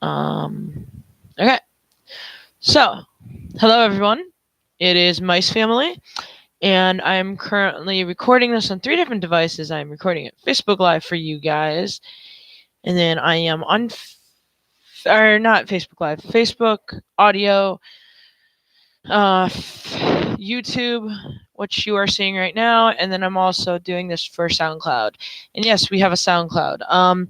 Okay. So, hello everyone. It is Mice Family, and I'm currently recording this on 3 different devices. I'm recording it Facebook Live for you guys, and then I am on, or not Facebook Live, Facebook audio, YouTube, which you are seeing right now, and then I'm also doing this for SoundCloud. And yes, we have a SoundCloud.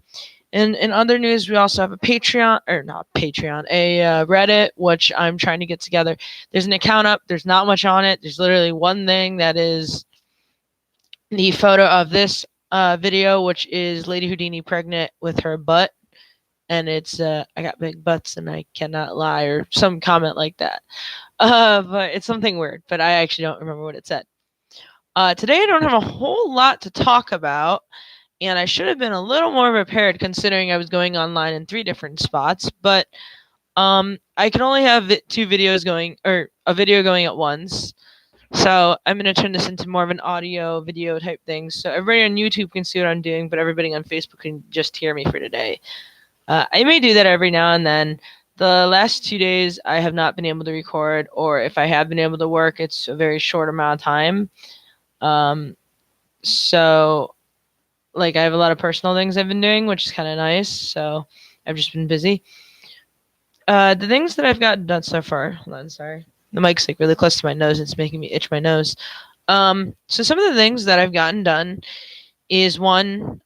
And in other news, we also have a Patreon, or not Patreon, a Reddit, which I'm trying to get together. There's an account up. There's not much on it. There's literally one thing that is the photo of this video, which is Lady Houdini pregnant with her butt. And it's, I got big butts and I cannot lie, or some comment like that. But it's something weird, but I actually don't remember what it said. Today, I don't have a whole lot to talk about, and I should have been a little more prepared considering I was going online in 3 different spots. But I can only have 2 videos going, or a video going at once. So I'm gonna turn this into more of an audio video type thing, so everybody on YouTube can see what I'm doing, but everybody on Facebook can just hear me for today. I may do that every now and then. The last 2 days, I have not been able to record, or if I have been able to work, it's a very short amount of time. Um, so like I have a lot of personal things I've been doing, which is kind of nice. So I've just been busy. The things that I've gotten done so far. Hold on, sorry. The mic's like really close to my nose. It's making me itch my nose. So some of the things that I've gotten done is one.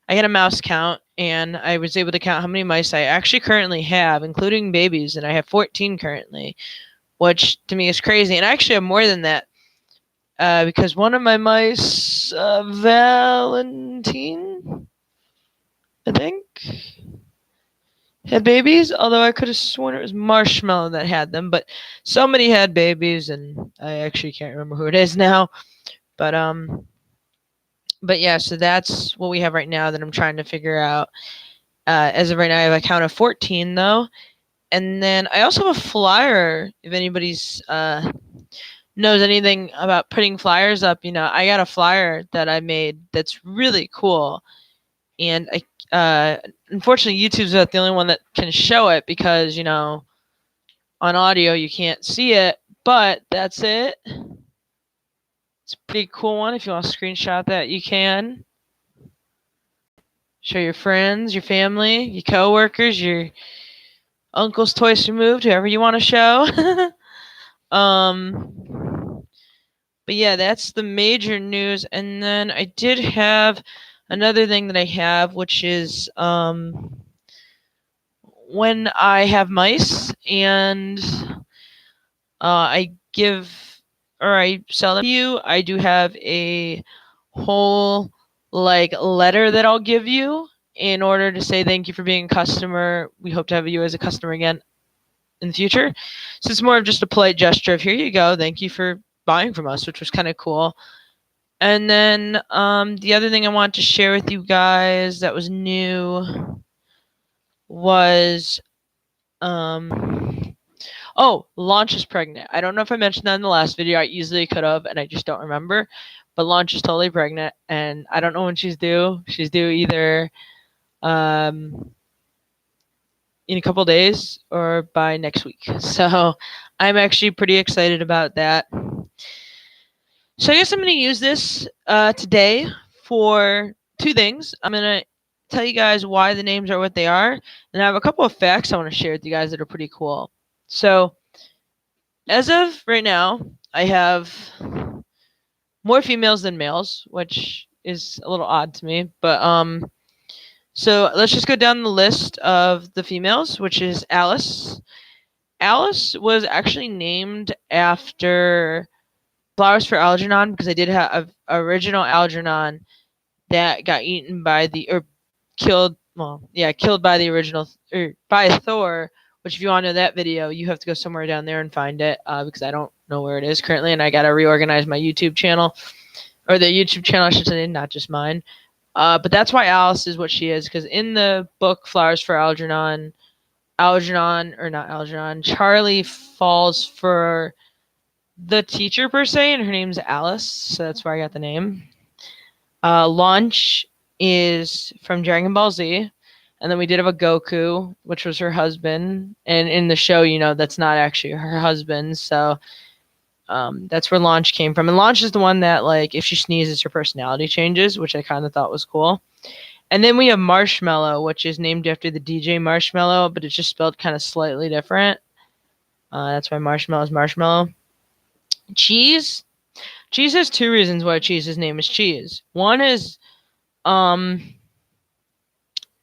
I had a mouse count, and I was able to count how many mice I actually currently have, including babies, and I have 14 currently, which to me is crazy. And I actually have more than that. Because one of my mice, Valentine, I think, had babies. Although I could have sworn it was Marshmallow that had them, but somebody had babies, and I actually can't remember who it is now. But but yeah, so that's what we have right now that I'm trying to figure out. As of right now, I have a count of 14 though, and then I also have a flyer. If anybody's knows anything about putting flyers up, I got a flyer that I made that's really cool. And unfortunately, YouTube's not the only one that can show it because, on audio you can't see it, but that's it. It's a pretty cool one. If you want to screenshot that, you can. Show your friends, your family, your coworkers, your uncle's twice removed, whoever you want to show. But yeah, that's the major news. And then I did have another thing that I have, which is when I have mice and I give or I sell them to you, I do have a whole letter that I'll give you in order to say thank you for being a customer. We hope to have you as a customer again in the future. So it's more of just a polite gesture of here you go, thank you for buying from us, which was kind of cool. And then the other thing I want to share with you guys that was new was Launch is pregnant. I don't know if I mentioned that in the last video. I easily could have, and I just don't remember. But Launch is totally pregnant, and I don't know when she's due. She's due either in a couple days or by next week. So I'm actually pretty excited about that. So I guess I'm going to use this today for 2 things. I'm going to tell you guys why the names are what they are, and I have a couple of facts I want to share with you guys that are pretty cool. So as of right now, I have more females than males, which is a little odd to me. But so let's just go down the list of the females, which is Alice. Alice was actually named after Flowers for Algernon because I did have an original Algernon that got eaten by killed by the original or by Thor. Which, if you want to know that video, you have to go somewhere down there and find it because I don't know where it is currently, and I got to reorganize my YouTube channel, or the YouTube channel, I should say, not just mine. But that's why Alice is what she is, because in the book Flowers for Algernon, Charlie falls for the teacher per se, and her name's Alice, so that's where I got the name. Launch is from Dragon Ball Z, And then we did have a Goku, which was her husband. And in the show, that's not actually her husband. So that's where Launch came from. And Launch is the one that, like, if she sneezes, her personality changes, which I kind of thought was cool. And then we have Marshmallow, which is named after the DJ Marshmallow, but it's just spelled kind of slightly different. That's why Marshmallow is Marshmallow. Cheese. Cheese has two reasons why Cheese's name is Cheese. One is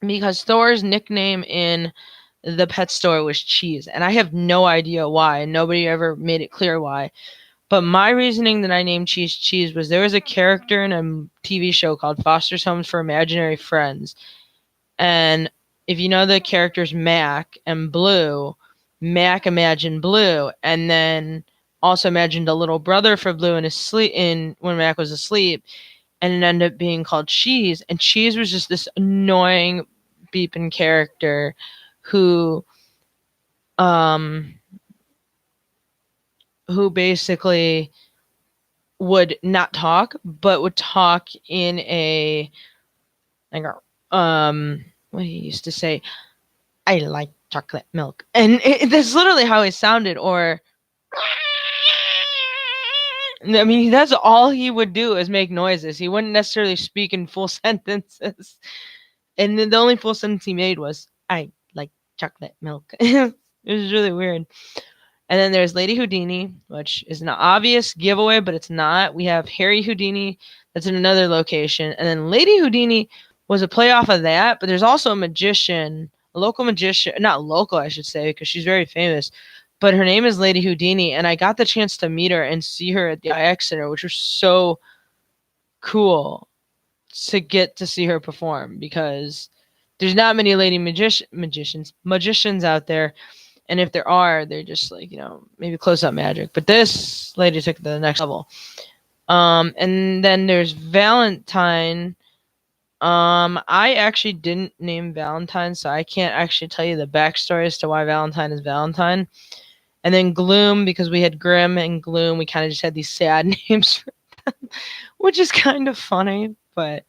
because Thor's nickname in the pet store was Cheese, and I have no idea why, and nobody ever made it clear why. But my reasoning that I named Cheese Cheese was there was a character in a TV show called Foster's Homes for Imaginary Friends. And if you know the characters Mac and Blue, Mac imagined Blue and then also imagined a little brother for Blue in his sleep when Mac was asleep, and it ended up being called Cheese. And Cheese was just this annoying beeping character who basically would not talk, but would talk in a what he used to say, I like chocolate milk. And that's literally how he sounded. Or I mean, that's all he would do is make noises. He wouldn't necessarily speak in full sentences. And the only full sentence he made was, I like chocolate milk. It was really weird. And then there's Lady Houdini, which is an obvious giveaway, but it's not. We have Harry Houdini. That's in another location. And then Lady Houdini was a playoff of that, but there's also a magician, a local magician, not local, I should say, because she's very famous, but her name is Lady Houdini, and I got the chance to meet her and see her at the IX Center, which was so cool to get to see her perform, because there's not many lady magicians out there, and if there are, they're just like, maybe close-up magic. But this lady took it to the next level. And then there's Valentine. I actually didn't name Valentine, so I can't actually tell you the backstory as to why Valentine is Valentine. And then Gloom, because we had Grim and Gloom, we kind of just had these sad names for them, which is kind of funny. And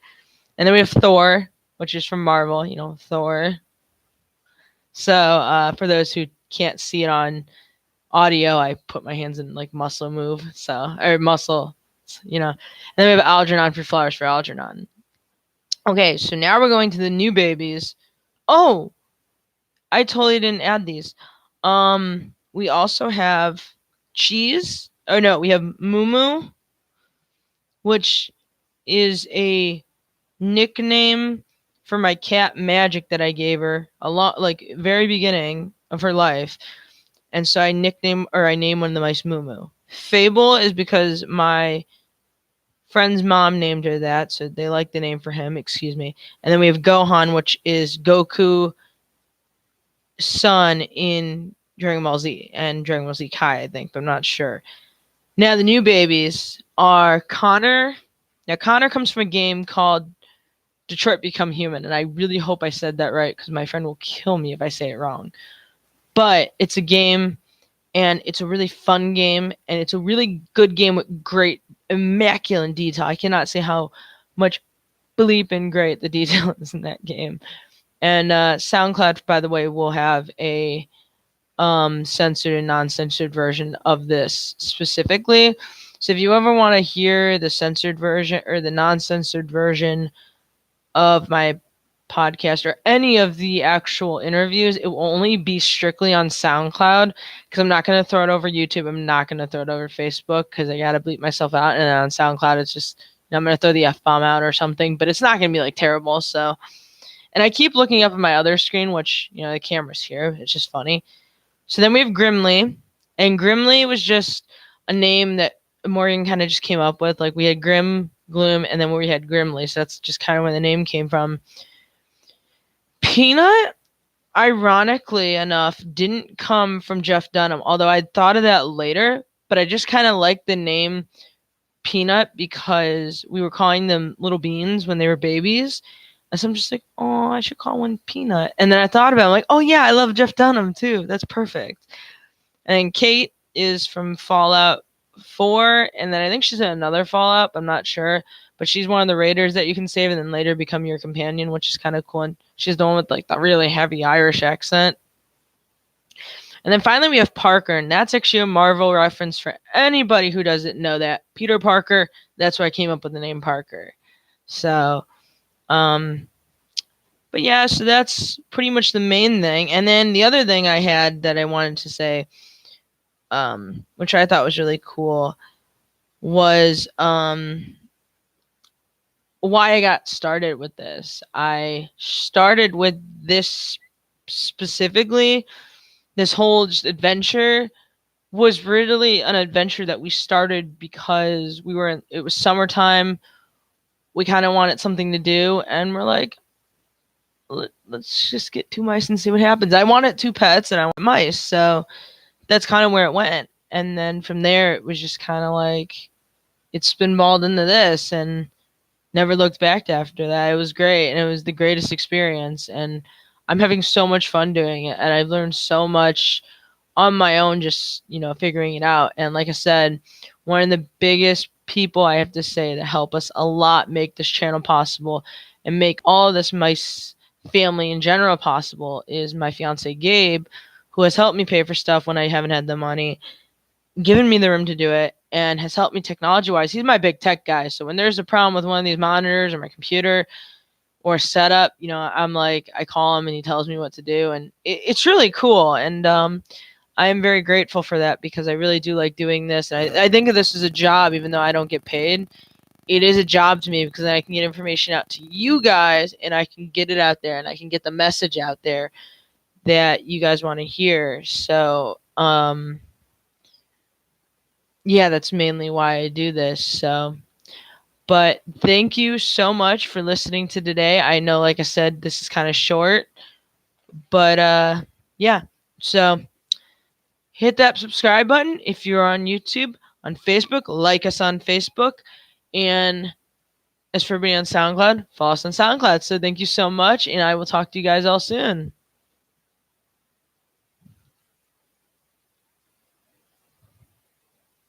then we have Thor, which is from Marvel, Thor. So for those who can't see it on audio, I put my hands in like muscle move, or muscle, And then we have Algernon for flowers for Algernon. Okay, so now we're going to the new babies. Oh, I totally didn't add these. We also have Cheese. Oh no, we have Moo, which is a nickname for my cat Magic that I gave her a lot, like very beginning of her life. And so I named one of the mice Moo. Fable is because my friend's mom named her that, so they like the name for him, excuse me. And then we have Gohan, which is Goku's son in Dragon Ball Z and Dragon Ball Z Kai, I think, but I'm not sure. Now the new babies are Connor. Now Connor comes from a game called Detroit Become Human, and I really hope I said that right, because my friend will kill me if I say it wrong. But it's a game, and it's a really fun game, and it's a really good game with great, immaculate detail. I cannot say how much bleeping great the detail is in that game. And SoundCloud, by the way, will have a censored and non-censored version of this specifically. So if you ever want to hear the censored version or the non-censored version of my podcast or any of the actual interviews, it will only be strictly on SoundCloud, because I'm not going to throw it over YouTube. I'm not going to throw it over Facebook, because I got to bleep myself out. And on SoundCloud, it's just, I'm going to throw the F-bomb out or something, but it's not going to be like terrible. So, and I keep looking up at my other screen, which, the camera's here. It's just funny. So then we have Grimly, and Grimly was just a name that Morgan kind of just came up with. Like, we had Grim, Gloom, and then we had Grimly. So that's just kind of where the name came from. Peanut, ironically enough, didn't come from Jeff Dunham, although I thought of that later, but I just kind of liked the name Peanut because we were calling them little beans when they were babies. And so I'm just like, oh, I should call one Peanut. And then I thought about it, I'm like, oh yeah, I love Jeff Dunham too. That's perfect. And then Kate is from Fallout 4, and then I think she's in another Fallout. I'm not sure, but she's one of the raiders that you can save and then later become your companion, which is kind of cool. And she's the one with like the really heavy Irish accent. And then finally we have Parker, and that's actually a Marvel reference for anybody who doesn't know that. Peter Parker, that's why I came up with the name Parker. So, but yeah, so that's pretty much the main thing. And then the other thing I had that I wanted to say, which I thought was really cool, was why I got started with this. I started with this specifically. This whole just adventure was really an adventure that we started because it was summertime. We kind of wanted something to do, and we're like, let's just get 2 mice and see what happens. I wanted 2 pets, and I want mice, so that's kind of where it went. And then from there, it was just kind of like it's spinballed into this, and never looked back after that. It was great, and it was the greatest experience, and I'm having so much fun doing it, and I've learned so much on my own, just figuring it out. And like I said, one of the biggest people I have to say that help us a lot make this channel possible and make all of this mice family in general possible is my fiance Gabe, who has helped me pay for stuff when I haven't had the money, given me the room to do it, and has helped me technology wise. He's my big tech guy, so when there's a problem with one of these monitors or my computer or setup, I'm like, I call him and he tells me what to do, and it's really cool. And I am very grateful for that because I really do like doing this. And I think of this as a job, even though I don't get paid. It is a job to me because I can get information out to you guys, and I can get it out there, and I can get the message out there that you guys want to hear. So, yeah, that's mainly why I do this. So, but thank you so much for listening to today. I know, like I said, this is kind of short, but yeah. So, hit that subscribe button if you're on YouTube. On Facebook, like us on Facebook. And as for being on SoundCloud, follow us on SoundCloud. So thank you so much, and I will talk to you guys all soon.